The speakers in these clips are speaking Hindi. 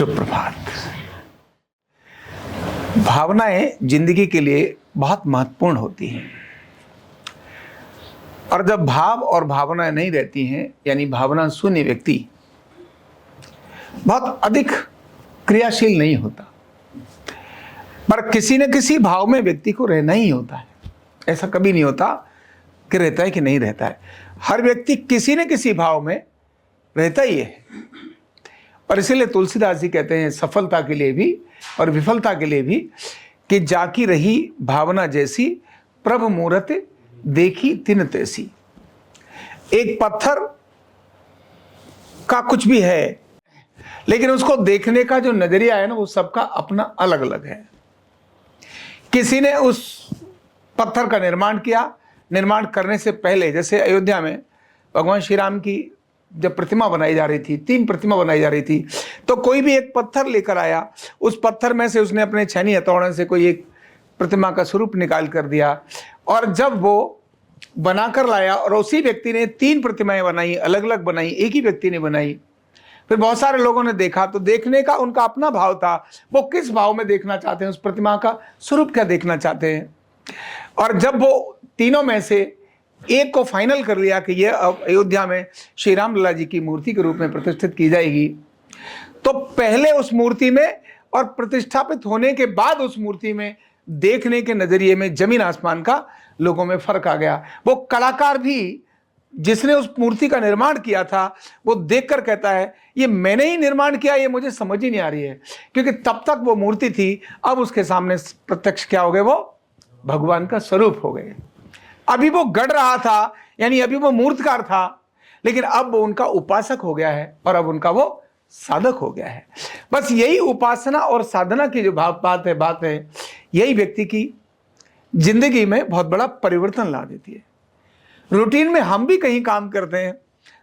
शुभ प्रभात। भावनाएं जिंदगी के लिए बहुत महत्वपूर्ण होती हैं और जब भाव और भावनाएं नहीं रहती हैं, यानी भावना शून्य व्यक्ति बहुत अधिक क्रियाशील नहीं होता। पर किसी न किसी भाव में व्यक्ति को रहना ही होता है। ऐसा कभी नहीं होता कि रहता है कि नहीं रहता है। हर व्यक्ति किसी न किसी भाव में रहता ही है। और इसीलिए तुलसीदास जी कहते हैं सफलता के लिए भी और विफलता के लिए भी कि जाकी रही भावना जैसी प्रभ मूरत देखी तिन तैसी। एक पत्थर का कुछ भी है, लेकिन उसको देखने का जो नजरिया है ना, वो सबका अपना अलग अलग है। किसी ने उस पत्थर का निर्माण किया, निर्माण करने से पहले जैसे अयोध्या में भगवान श्री राम की जब प्रतिमा बनाई जा रही थी, 3 प्रतिमा बनाई जा रही थी, तो कोई भी एक पत्थर लेकर आया, उस पत्थर में से उसने अपने छैनी हथौड़े से कोई एक प्रतिमा का स्वरूप निकाल कर दिया और जब वो बनाकर लाया और उसी व्यक्ति ने 3 प्रतिमाएं बनाई, अलग अलग बनाई, एक ही व्यक्ति ने बनाई। फिर बहुत सारे लोगों ने देखा तो देखने का उनका अपना भाव था। वो किस भाव में देखना चाहते हैं, उस प्रतिमा का स्वरूप क्या देखना चाहते हैं। और जब वो तीनों में से एक को फाइनल कर लिया कि यह अब अयोध्या में श्री राम लला जी की मूर्ति के रूप में प्रतिष्ठित की जाएगी, तो पहले उस मूर्ति में और प्रतिष्ठापित होने के बाद उस मूर्ति में देखने के नजरिए में जमीन आसमान का लोगों में फर्क आ गया। वो कलाकार भी जिसने उस मूर्ति का निर्माण किया था, वो देखकर कहता है ये मैंने ही निर्माण किया, ये मुझे समझ ही नहीं आ रही है। क्योंकि तब तक वो मूर्ति थी, अब उसके सामने प्रत्यक्ष क्या हो गए, वो भगवान का स्वरूप हो गए। अभी वो गढ़ रहा था, यानी अभी वो मूर्तकार था, लेकिन अब वो उनका उपासक हो गया है और अब उनका वो साधक हो गया है। बस यही उपासना और साधना की जो बात है, यही व्यक्ति की जिंदगी में बहुत बड़ा परिवर्तन ला देती है। रूटीन में हम भी कहीं काम करते हैं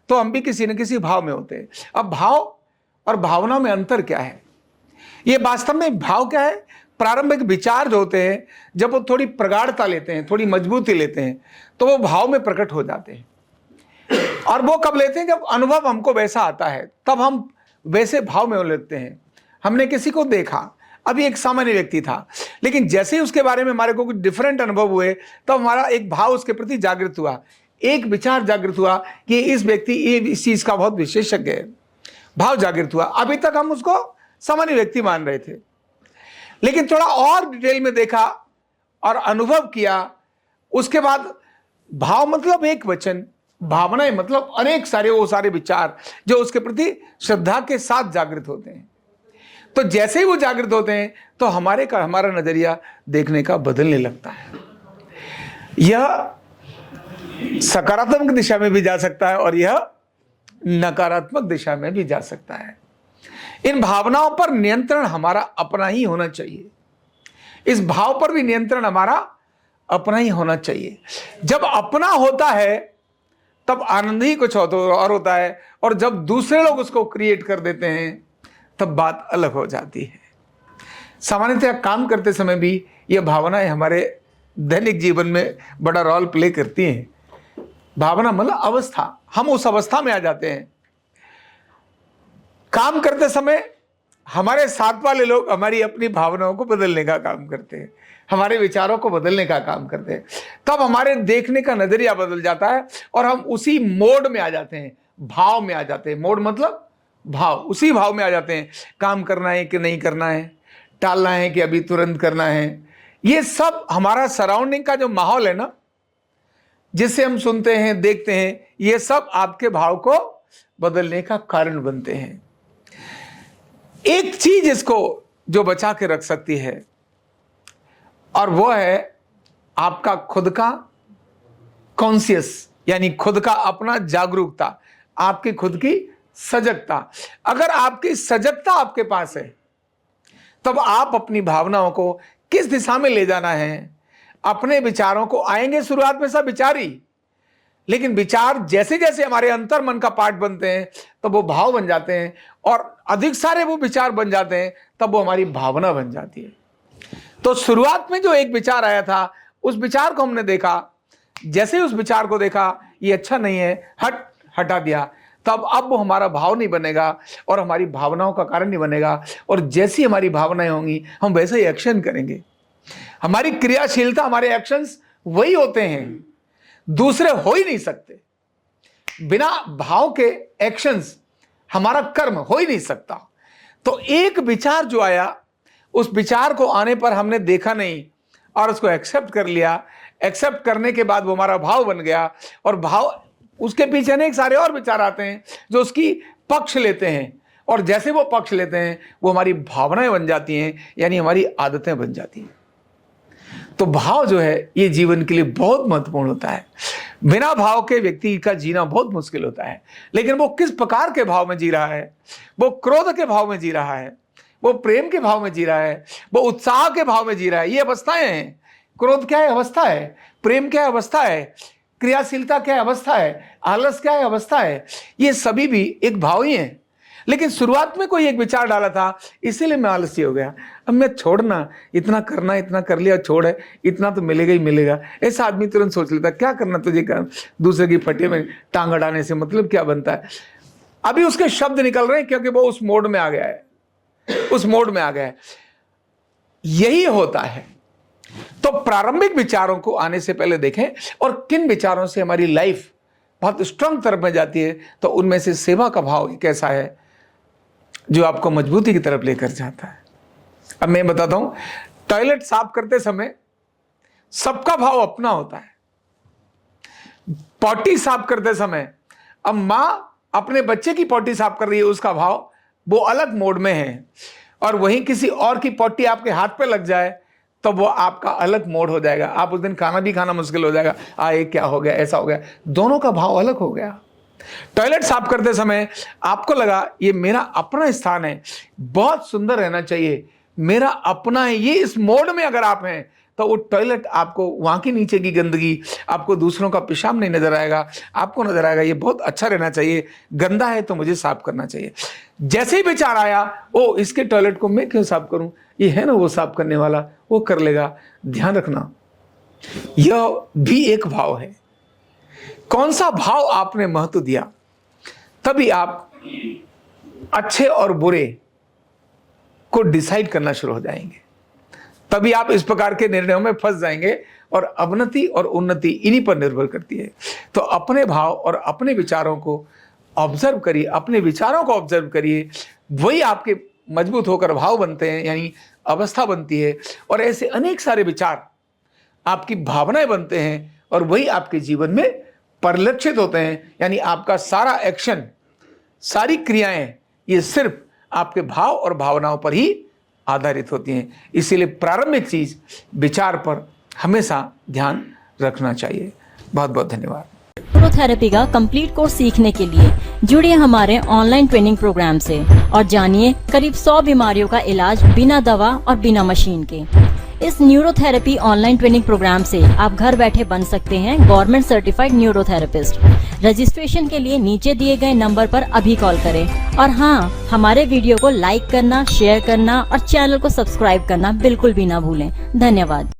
तो हम भी किसी न किसी भाव में होते हैं। अब भाव और भावना में अंतर क्या है, ये वास्तव में भाव क्या है? प्रारंभिक विचार जो होते हैं, जब वो थोड़ी प्रगाढ़ता लेते हैं, थोड़ी मजबूती लेते हैं, तो वो भाव में प्रकट हो जाते हैं। और वो कब लेते हैं? जब अनुभव हमको वैसा आता है, तब हम वैसे भाव में लेते हैं। हमने किसी को देखा, अभी एक सामान्य व्यक्ति था, लेकिन जैसे ही उसके बारे में हमारे को कुछ डिफरेंट अनुभव हुए, तब हमारा एक भाव उसके प्रति जागृत हुआ, एक विचार जागृत हुआ कि इस व्यक्ति इस चीज का बहुत विशेषज्ञ है। भाव जागृत हुआ। अभी तक हम उसको सामान्य व्यक्ति मान रहे थे, लेकिन थोड़ा और डिटेल में देखा और अनुभव किया, उसके बाद भाव मतलब एक वचन, भावनाएं मतलब अनेक सारे वो सारे विचार जो उसके प्रति श्रद्धा के साथ जागृत होते हैं। तो जैसे ही वो जागृत होते हैं तो हमारा नजरिया देखने का बदलने लगता है। यह सकारात्मक दिशा में भी जा सकता है और यह नकारात्मक दिशा में भी जा सकता है। इन भावनाओं पर नियंत्रण हमारा अपना ही होना चाहिए। इस भाव पर भी नियंत्रण हमारा अपना ही होना चाहिए। जब अपना होता है तब आनंद ही कुछ और होता है, और जब दूसरे लोग उसको क्रिएट कर देते हैं तब बात अलग हो जाती है। सामान्यतः काम करते समय भी यह भावनाएं हमारे दैनिक जीवन में बड़ा रोल प्ले करती हैं। भावना मतलब अवस्था, हम उस अवस्था में आ जाते हैं। काम करते समय हमारे साथ वाले लोग हमारी अपनी भावनाओं को बदलने का काम करते हैं, हमारे विचारों को बदलने का काम करते हैं। तब हमारे देखने का नजरिया बदल जाता है और हम उसी मोड में आ जाते हैं, भाव में आ जाते हैं। मोड मतलब भाव, उसी भाव में आ जाते हैं। काम करना है कि नहीं करना है, टालना है कि अभी तुरंत करना है। ये सब हमारा सराउंडिंग का जो माहौल है ना, जिसे हम सुनते हैं, देखते हैं, ये सब आपके भाव को बदलने का कारण बनते हैं। एक चीज इसको जो बचा के रख सकती है, और वो है आपका खुद का कॉन्शियस, यानी खुद का अपना जागरूकता, आपकी खुद की सजगता। अगर आपकी सजगता आपके पास है, तब आप अपनी भावनाओं को किस दिशा में ले जाना है, अपने विचारों को, आएंगे शुरुआत में सब विचार ही, लेकिन विचार जैसे जैसे हमारे अंतर मन का पार्ट बनते हैं तब वो भाव बन जाते हैं, और अधिक सारे वो विचार बन जाते हैं तब वो हमारी भावना बन जाती है। तो शुरुआत में जो एक विचार आया था, उस विचार को हमने देखा, जैसे उस विचार को देखा ये अच्छा नहीं है, हटा दिया, तब अब वो हमारा भाव नहीं बनेगा और हमारी भावनाओं का कारण नहीं बनेगा, और जैसी हमारी भावनाएं होंगी हम वैसे ही एक्शन करेंगे। हमारी क्रियाशीलता, हमारे एक्शंस वही होते हैं, दूसरे हो ही नहीं सकते। बिना भाव के एक्शंस, हमारा कर्म हो ही नहीं सकता। तो एक विचार जो आया, उस विचार को आने पर हमने देखा नहीं और उसको एक्सेप्ट कर लिया। एक्सेप्ट करने के बाद वो हमारा भाव बन गया, और भाव, उसके पीछे अनेक सारे और विचार आते हैं जो उसकी पक्ष लेते हैं, और जैसे वो पक्ष लेते हैं वो हमारी भावनाएं बन जाती हैं, यानी हमारी आदतें बन जाती हैं। तो भाव जो है ये जीवन के लिए बहुत महत्वपूर्ण होता है। बिना भाव के व्यक्ति का जीना बहुत मुश्किल होता है। लेकिन वो किस प्रकार के भाव में जी रहा है, वो क्रोध के भाव में जी रहा है, वो प्रेम के भाव में जी रहा है, वो उत्साह के भाव में जी रहा है, ये अवस्थाएं हैं। क्रोध क्या है? अवस्था है। प्रेम क्या है? अवस्था है। क्रियाशीलता क्या है? अवस्था है। आलस क्या है? अवस्था है। ये सभी भी एक भाव ही है। लेकिन शुरुआत में कोई एक विचार डाला था, इसीलिए मैं आलसी हो गया। अब मैं छोड़ना, इतना करना, इतना कर लिया, छोड़ है, इतना तो मिलेगा ही मिलेगा। ऐसा आदमी तुरंत सोच लेता, क्या करना तुझे, दूसरे की फटे में टांग अड़ाने से मतलब क्या बनता है। अभी उसके शब्द निकल रहे हैं क्योंकि वो उस मोड में आ गया है, उस मोड में आ गया है। यही होता है। तो प्रारंभिक विचारों को आने से पहले देखें, और किन विचारों से हमारी लाइफ बहुत स्ट्रांग तरफ में जाती है। तो उनमें से सेवा का भाव कैसा है जो आपको मजबूती की तरफ लेकर जाता है। अब मैं बताता हूं, टॉयलेट साफ करते समय सबका भाव अपना होता है। पॉटी साफ करते समय अब मां अपने बच्चे की पॉटी साफ कर रही है, उसका भाव वो अलग मोड में है, और वहीं किसी और की पॉटी आपके हाथ पे लग जाए तो वो आपका अलग मोड हो जाएगा। आप उस दिन खाना भी खाना मुश्किल हो जाएगा, ये क्या हो गया, ऐसा हो गया। दोनों का भाव अलग हो गया। टॉयलेट साफ करते समय आपको लगा ये मेरा अपना स्थान है, बहुत सुंदर रहना चाहिए, मेरा अपना है, ये इस मोड में अगर आप हैं तो वो टॉयलेट आपको, वहां की नीचे की गंदगी, आपको दूसरों का पेशाब नहीं नजर आएगा, आपको नजर आएगा ये बहुत अच्छा रहना चाहिए, गंदा है तो मुझे साफ करना चाहिए। जैसे ही विचार आया, ओ इसके टॉयलेट को मैं क्यों साफ करूं, ये है ना वो साफ करने वाला, वो कर लेगा। ध्यान रखना, यह भी एक भाव है। कौन सा भाव आपने महत्व दिया, तभी आप अच्छे और बुरे को डिसाइड करना शुरू हो जाएंगे। तभी आप इस प्रकार के निर्णयों में फंस जाएंगे, और अवनति और उन्नति इन्हीं पर निर्भर करती है। तो अपने भाव और अपने विचारों को ऑब्जर्व करिए, अपने विचारों को ऑब्जर्व करिए, वही आपके मजबूत होकर भाव बनते हैं, यानी अवस्था बनती है। और ऐसे अनेक सारे विचार आपकी भावनाएं बनते हैं, और वही आपके जीवन में परिलक्षित होते हैं। यानी आपका सारा एक्शन, सारी क्रियाएं, ये सिर्फ आपके भाव और भावनाओं पर ही आधारित होती हैं। इसीलिए प्रारंभिक चीज विचार पर हमेशा ध्यान रखना चाहिए। बहुत बहुत धन्यवाद। न्यूरोथेरेपी का कंप्लीट कोर्स सीखने के लिए जुड़िए हमारे ऑनलाइन ट्रेनिंग प्रोग्राम से और जानिए करीब 100 बीमारियों का इलाज बिना दवा और बिना मशीन के। इस न्यूरोथेरेपी ऑनलाइन ट्रेनिंग प्रोग्राम से आप घर बैठे बन सकते हैं गवर्नमेंट सर्टिफाइड न्यूरोथेरेपिस्ट। रजिस्ट्रेशन के लिए नीचे दिए गए नंबर पर अभी कॉल करें। और हाँ, हमारे वीडियो को लाइक करना, शेयर करना और चैनल को सब्सक्राइब करना बिल्कुल भी ना भूलें। धन्यवाद।